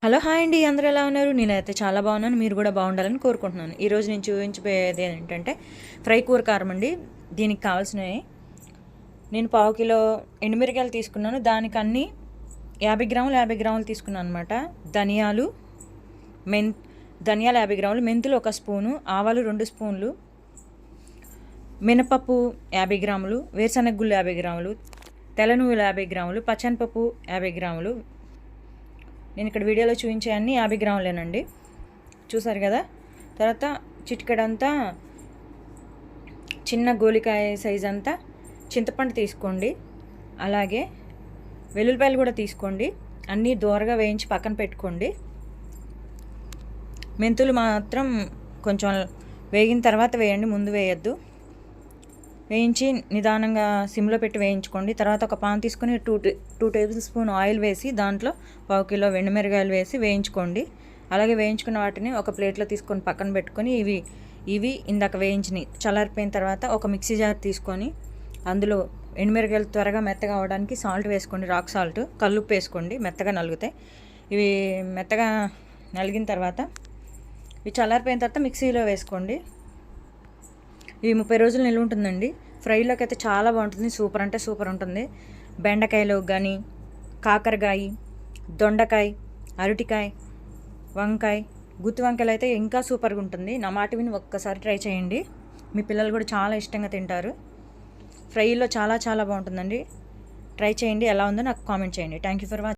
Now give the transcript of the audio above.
Hello hi అండి, అందరూ ఎలా ఉన్నారు? నేనైతే చాలా బాగున్నాను. మీరు కూడా బాగుండాలని కోరుకుంటున్నాను. ఈరోజు నేను చూపించబోయేది ఏంటంటే ఫ్రై కూర కారం అండి. దీనికి కావాల్సినవి నేను పావు కిలో ఎండుమిరకాయలు తీసుకున్నాను. దానికి అన్ని 50 గ్రాములు తీసుకున్నాను అనమాట. ధనియాలు ధనియాలు 50 గ్రాములు, మెంతులు 1 స్పూను, ఆవాలు 2 స్పూన్లు, మినపప్పు 50 గ్రాములు, వేరుశనగ గుళ్ళు 50 గ్రాములు, తెల్ల నువ్వులు 50 గ్రాములు, పచ్చనిపప్పు 50 గ్రాములు. నేను ఇక్కడ వీడియోలో చూపించే అన్ని 50 గ్రాములేనండి. చూసారు కదా. తర్వాత చిటికెడంతా చిన్న గోలికాయ సైజ్ అంతా చింతపండు తీసుకోండి. అలాగే వెల్లుల్లిపాయలు కూడా తీసుకోండి. అన్నీ దోరగా వేయించి పక్కన పెట్టుకోండి. మెంతులు మాత్రం కొంచెం వేగిన తర్వాత వేయండి, ముందు వేయద్దు. వేయించి నిదానంగా సిమ్లో పెట్టి వేయించుకోండి. తర్వాత ఒక పాన్ తీసుకొని 2 టేబుల్ స్పూన్ ఆయిల్ వేసి దాంట్లో పావు కిలో ఎండుమిరకాయలు వేసి వేయించుకోండి. అలాగే వేయించుకున్న వాటిని ఒక ప్లేట్లో తీసుకొని పక్కన పెట్టుకొని ఇవి ఇందాక వేయించినవి చల్లారిపోయిన తర్వాత ఒక మిక్సీ జార్ తీసుకొని అందులో ఎండుమిరకాయలు త్వరగా మెత్తగా అవడానికి సాల్ట్ వేసుకోండి. రాక్ సాల్ట్, కల్లుప్పు వేసుకోండి, మెత్తగా నలుగుతాయి. ఇవి మెత్తగా నలిగిన తర్వాత ఇవి చల్లారిపోయిన తర్వాత మిక్సీలో వేసుకోండి. ఇవి 30 రోజులు నిల్వ ఉంటుందండి. ఫ్రైలోకి అయితే చాలా బాగుంటుంది. సూపర్ అంటే సూపర్ ఉంటుంది. బెండకాయలో కానీ, కాకరకాయ, దొండకాయ, అరటికాయ, వంకాయ, గుత్తి వంకాయలు అయితే ఇంకా సూపర్గా ఉంటుంది. నా మాట విని ఒక్కసారి ట్రై చేయండి. మీ పిల్లలు కూడా చాలా ఇష్టంగా తింటారు. ఫ్రైలో చాలా చాలా బాగుంటుందండి. ట్రై చేయండి. ఎలా ఉందో నాకు కామెంట్ చేయండి. Thank you for watching.